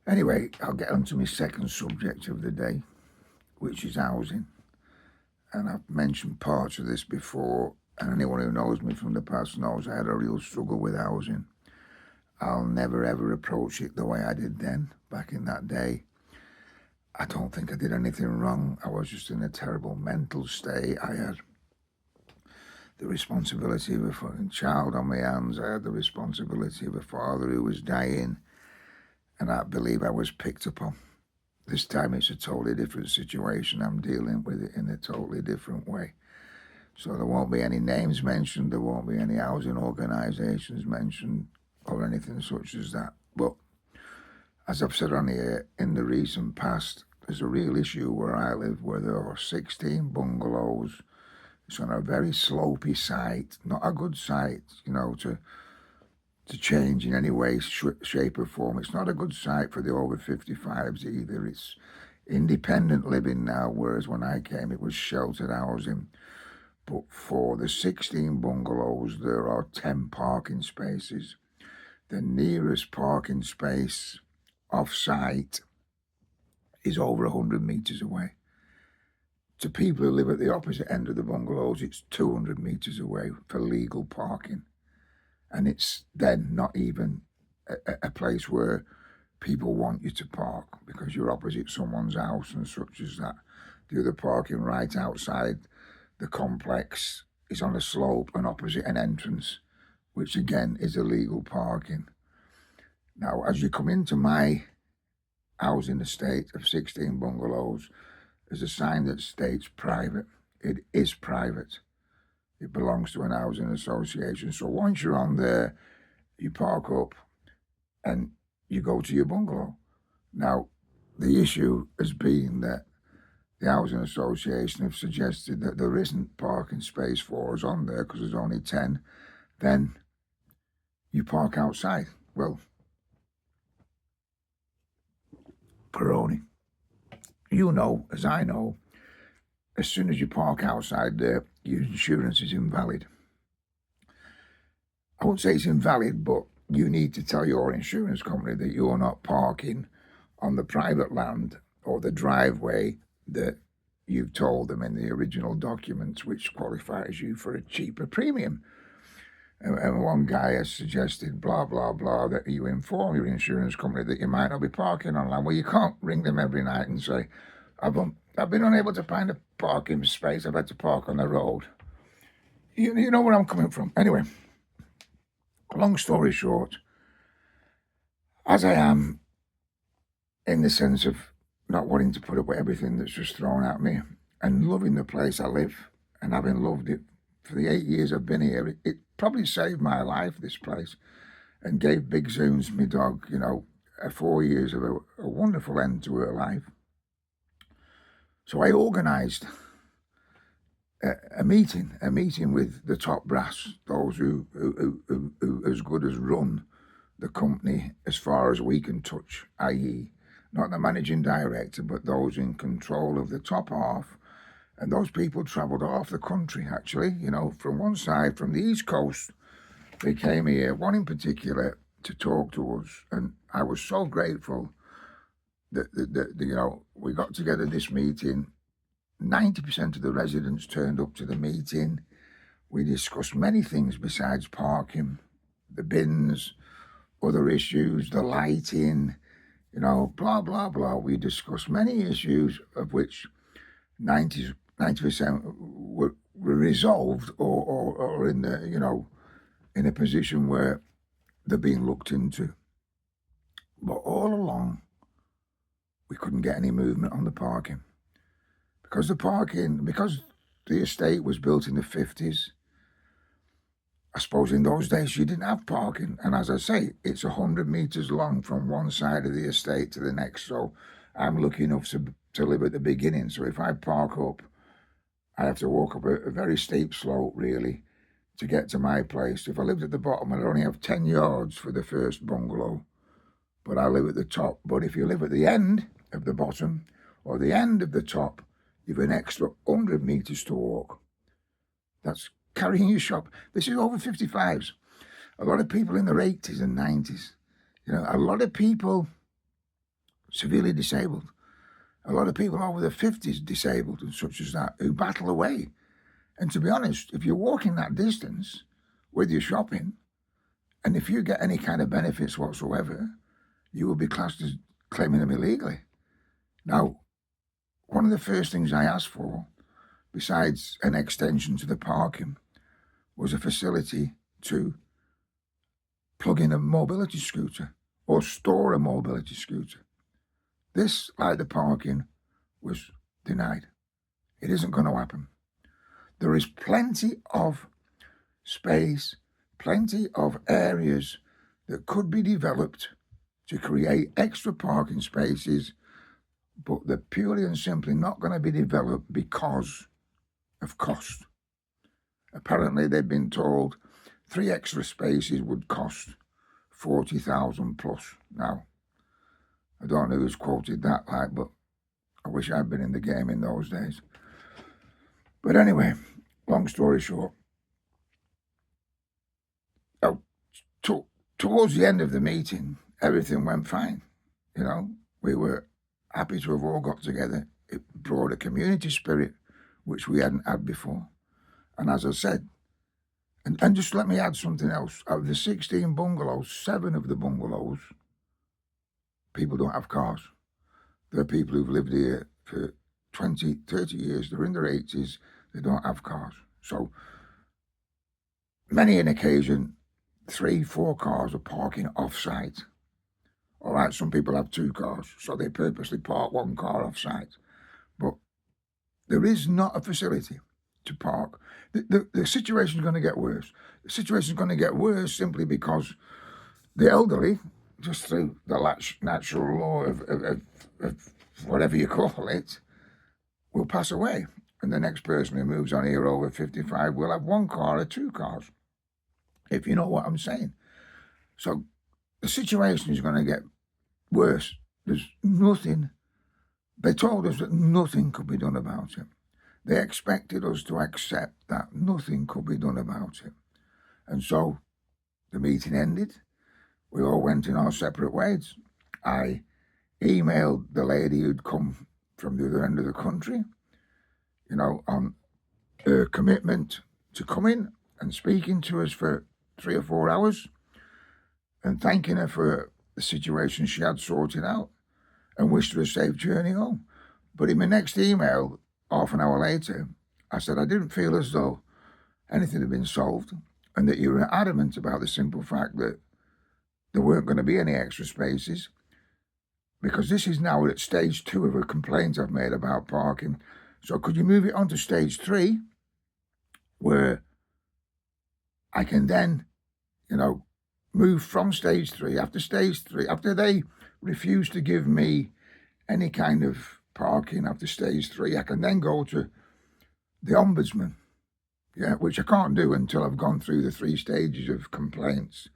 Anyway, I'll get on to my second subject of the day, which is housing. And I've mentioned parts of this before, and anyone who knows me from the past knows I had a real struggle with housing. I'll never ever approach it the way I did then, back in that day. I don't think I did anything wrong. I was just in a terrible mental state. I had the responsibility of a fucking child on my hands. I had the responsibility of a father who was dying. And I believe I was picked up on. This time it's a totally different situation. I'm dealing with it in a totally different way. So there won't be any names mentioned, there won't be any housing organisations mentioned or anything such as that. But as I've said on here, in the recent past, there's a real issue where I live where there are 16 bungalows. It's on a very slopey site, not a good site, to change in any way, shape or form. It's not a good site for the over 55s either. It's independent living now, whereas when I came it was sheltered housing. But for the 16 bungalows, there are 10 parking spaces. The nearest parking space off-site is over 100 metres away. To people who live at the opposite end of the bungalows, it's 200 metres away for legal parking. And it's then not even a place where people want you to park because you're opposite someone's house and such as that. The other parking right outside the complex is on a slope and opposite an entrance, which again is illegal parking. Now, as you come into my housing estate of 16 bungalows, there's a sign that states private. It is private. It belongs to an housing association. So once you're on there, you park up and you go to your bungalow. Now, the issue has been that the housing association have suggested that there isn't parking space for us on there because there's only 10. Then you park outside. Well, Peroni, you know, as I know, as soon as you park outside there, your insurance is invalid. I won't say it's invalid, but you need to tell your insurance company that you're not parking on the private land or the driveway that you've told them in the original documents, which qualifies you for a cheaper premium. And one guy has suggested, blah, blah, blah, that you inform your insurance company that you might not be parking on land. Well, you can't ring them every night and say, I've been unable to find a parking space. I've had to park on the road. You know where I'm coming from. Anyway, long story short, as I am in the sense of not wanting to put up with everything that's just thrown at me and loving the place I live and having loved it for the 8 years I've been here, it probably saved my life, this place, and gave Big Zoons, my dog, 4 years of a wonderful end to her life. So I organised a meeting with the top brass, those who as good as run the company as far as we can touch, i.e. not the managing director, but those in control of the top half. And those people travelled off the country, actually, from one side, from the East Coast. They came here, one in particular, to talk to us. And I was so grateful that we got together this meeting. 90% of the residents turned up to the meeting. We discussed many things besides parking, the bins, other issues, the lighting, blah, blah, blah. We discussed many issues of which 90% were resolved or in the, in a position where they're being looked into. But all along, we couldn't get any movement on the parking. Because the estate was built in the 50s, I suppose in those days you didn't have parking. And as I say, it's 100 metres long from one side of the estate to the next. So I'm lucky enough to live at the beginning. So if I park up, I have to walk up a very steep slope, really, to get to my place. If I lived at the bottom, I'd only have 10 yards for the first bungalow. But I live at the top. But if you live at the end of the bottom or the end of the top, you've an extra 100 metres to walk. That's carrying your shop. This is over 55s. A lot of people in their 80s and 90s. A lot of people severely disabled. A lot of people over the 50s disabled and such as that who battle away. And to be honest, if you're walking that distance with your shopping, and if you get any kind of benefits whatsoever, you will be classed as claiming them illegally. Now, one of the first things I asked for, besides an extension to the parking, was a facility to plug in a mobility scooter or store a mobility scooter. This, like the parking, was denied. It isn't going to happen. There is plenty of space, plenty of areas that could be developed to create extra parking spaces, but they're purely and simply not going to be developed because of cost. Apparently, they've been told 3 extra spaces would cost 40,000 plus. Now, I don't know who's quoted that like, but I wish I'd been in the game in those days. But anyway, long story short, towards the end of the meeting, everything went fine. You know, we were happy to have all got together. It brought a community spirit, which we hadn't had before. And as I said, and just let me add something else. Out of the 16 bungalows, 7 of the bungalows, people don't have cars. There are people who've lived here for 20, 30 years. They're in their 80s. They don't have cars. So many an occasion, 3, 4 cars are parking off-site. All right, some people have 2 cars, so they purposely park 1 car off-site. But there is not a facility to park. The situation is going to get worse. The situation is going to get worse simply because the elderly, just through the natural law of whatever you call it, will pass away. And the next person who moves on here over 55 will have 1 car or 2 cars, if you know what I'm saying. So the situation is going to get worse. There's nothing. They told us that nothing could be done about it. They expected us to accept that nothing could be done about it. And so the meeting ended. We all went in our separate ways. I emailed the lady who'd come from the other end of the country, you know, on her commitment to coming and speaking to us for 3 or 4 hours and thanking her for the situation she had sorted out and wished her a safe journey home. But in my next email, half an hour later, I said I didn't feel as though anything had been solved and that you were adamant about the simple fact that there weren't going to be any extra spaces, because this is now at stage 2 of a complaint I've made about parking. So could you move it on to stage 3 where I can then, you know, move from stage 3, after they refuse to give me any kind of parking after stage 3, I can then go to the ombudsman, which I can't do until I've gone through the 3 stages of complaints.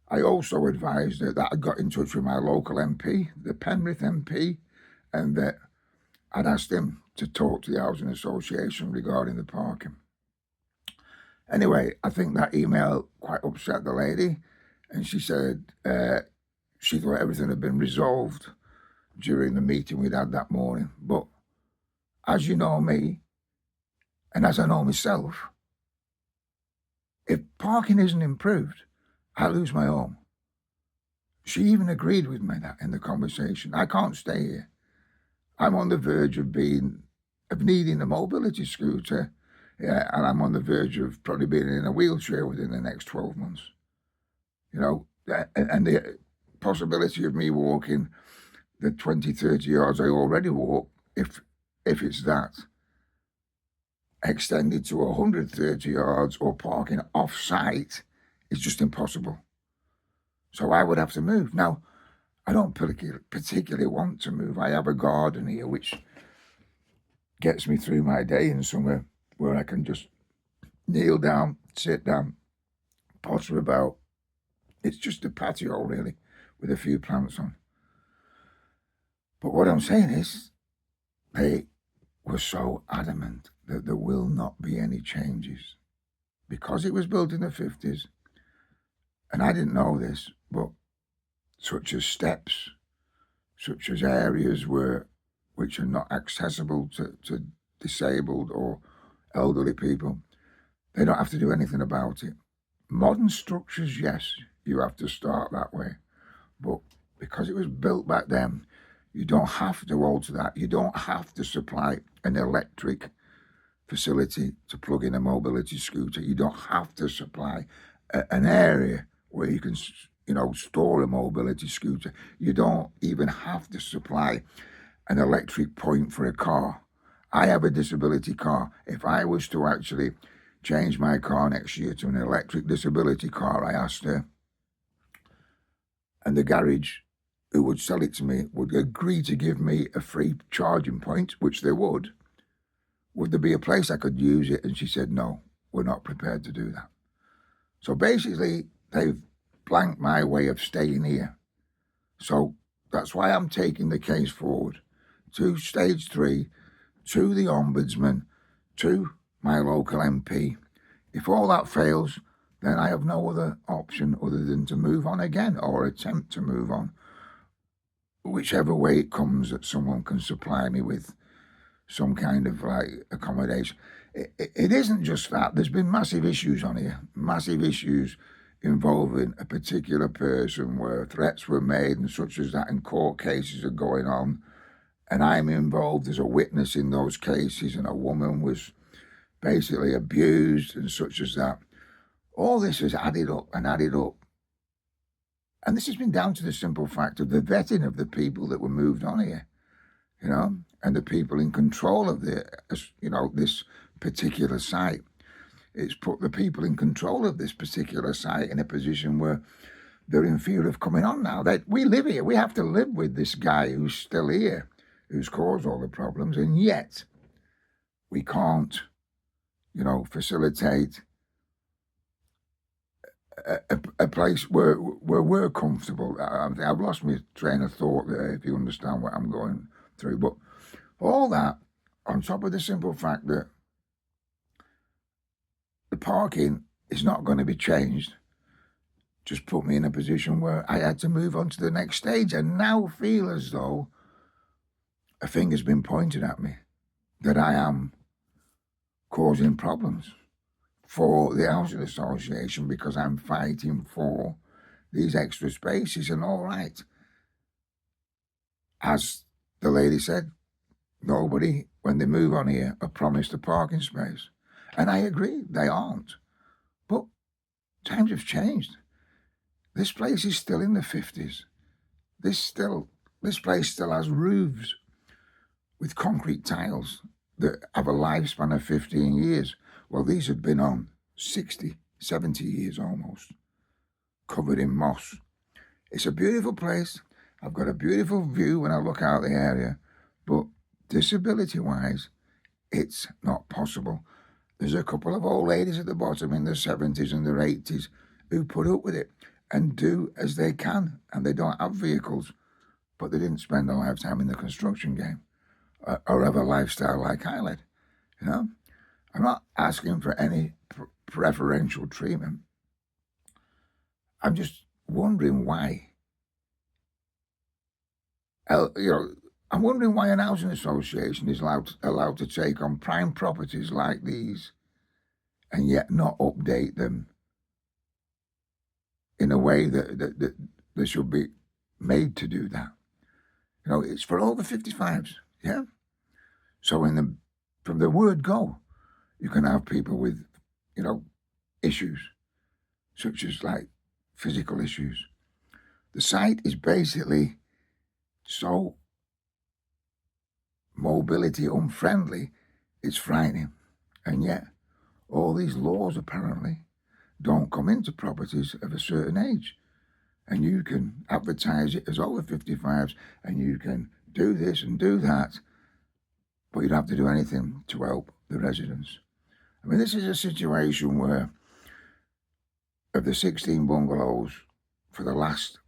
I also advised that I got in touch with my local MP, the Penrith MP, and that I'd asked him to talk to the Housing Association regarding the parking. Anyway, I think that email quite upset the lady, and she said she thought everything had been resolved during the meeting we'd had that morning. But as you know me, and as I know myself, if parking isn't improved, I lose my home. She even agreed with me that in the conversation. I can't stay here. I'm on the verge of needing a mobility scooter, and I'm on the verge of probably being in a wheelchair within the next 12 months. You know, and the possibility of me walking the 20, 30 yards I already walk, if it's that, extended to 130 yards or parking off-site, is just impossible. So I would have to move. Now, I don't particularly want to move. I have a garden here which gets me through my day in somewhere where I can just kneel down, sit down, potter about. It's just a patio, really, with a few plants on. But what I'm saying is, they were so adamant that there will not be any changes. Because it was built in the 50s, and I didn't know this, but such as steps, such as areas which are not accessible to disabled or elderly people. They don't have to do anything about it. Modern structures, yes, you have to start that way. But because it was built back then, you don't have to alter that. You don't have to supply an electric facility to plug in a mobility scooter. You don't have to supply an area where you can, store a mobility scooter. You don't even have to supply an electric point for a car. I have a disability car. If I was to actually change my car next year to an electric disability car, I asked her, and the garage who would sell it to me would agree to give me a free charging point, which they would there be a place I could use it? And she said, no, we're not prepared to do that. So basically, they've blanked my way of staying here. So that's why I'm taking the case forward to stage 3, to the Ombudsman, to my local MP. If all that fails, then I have no other option other than to move on again, or attempt to move on, whichever way it comes that someone can supply me with some kind of accommodation. It isn't just that. There's been massive issues on here, massive issues involving a particular person where threats were made and such as that, and court cases are going on. And I'm involved as a witness in those cases, and a woman was basically abused and such as that. All this has added up and added up. And this has been down to the simple fact of the vetting of the people that were moved on here, and the people in control of this particular site. It's put the people in control of this particular site in a position where they're in fear of coming on now. We live here. We have to live with this guy who's still here, who's caused all the problems, and yet we can't, facilitate a place where we're comfortable. I've lost my train of thought there, if you understand what I'm going through. But all that, on top of the simple fact that the parking is not going to be changed, just put me in a position where I had to move on to the next stage, and now feel as though a finger's been pointed at me, that I am causing problems for the housing association because I'm fighting for these extra spaces. And all right, as the lady said, nobody, when they move on here, are promised a parking space. And I agree, they aren't. But times have changed. This place is still in the 50s. This place still has roofs with concrete tiles that have a lifespan of 15 years. Well, these have been on 60, 70 years almost, covered in moss. It's a beautiful place. I've got a beautiful view when I look out the area, but disability-wise, it's not possible. There's a couple of old ladies at the bottom in their 70s and their 80s who put up with it and do as they can, and they don't have vehicles, but they didn't spend a lifetime in the construction game or have a lifestyle like I led. I'm not asking for any preferential treatment. I'm just wondering why. I'm wondering why an housing association is allowed to take on prime properties like these and yet not update them in a way that they should be made to do that. It's for over 55s, yeah? So from the word go, you can have people with, issues, such as like physical issues. The site is basically so mobility unfriendly, it's frightening. And yet, all these laws apparently don't come into properties of a certain age. And you can advertise it as over 55s, and you can do this and do that, but you don't have to do anything to help the residents. I mean, this is a situation where, of the 16 bungalows for the last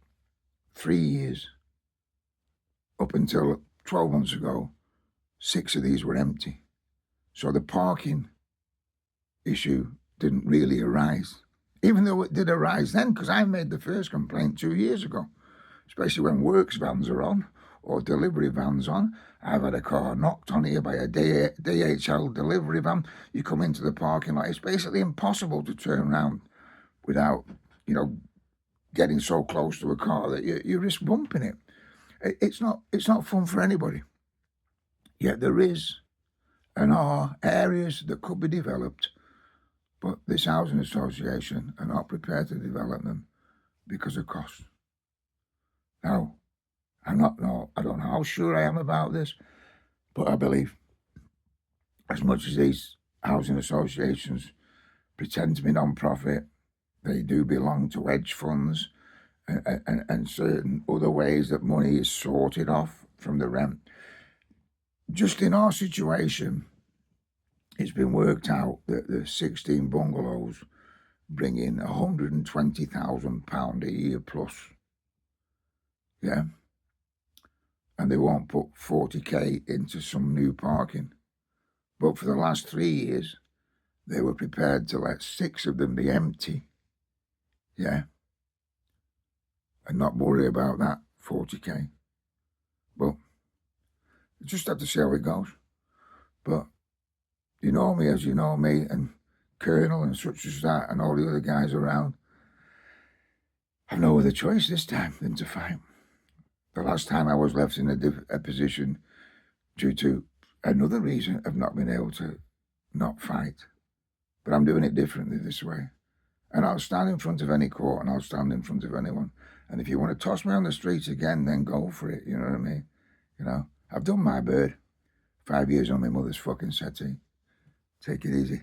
3 years, up until 12 months ago, 6 of these were empty. So the parking issue didn't really arise, even though it did arise then, because I made the first complaint 2 years ago, especially when works vans are on, or delivery vans on. I've had a car knocked on here by a DHL delivery van. You come into the parking lot, it's basically impossible to turn around without, getting so close to a car that you risk bumping it. It's not fun for anybody. Yet there is and are areas that could be developed, but this housing association are not prepared to develop them because of cost. Now, I don't know how sure I am about this, but I believe as much as these housing associations pretend to be non-profit, they do belong to hedge funds and certain other ways that money is sorted off from the rent. Just in our situation, it's been worked out that the 16 bungalows bring in £120,000 a year plus. Yeah? And they won't put 40k into some new parking. But for the last 3 years, they were prepared to let 6 of them be empty. Yeah? And not worry about that 40k. But you just have to see how it goes. But you know me as you know me, and Colonel and such as that, and all the other guys around. I've no other choice this time than to fight. The last time I was left in a position due to another reason of not being able to not fight. But I'm doing it differently this way. And I'll stand in front of any court and I'll stand in front of anyone. And if you want to toss me on the streets again, then go for it. You know what I mean? I've done my bird. 5 years on my mother's fucking settee. Take it easy.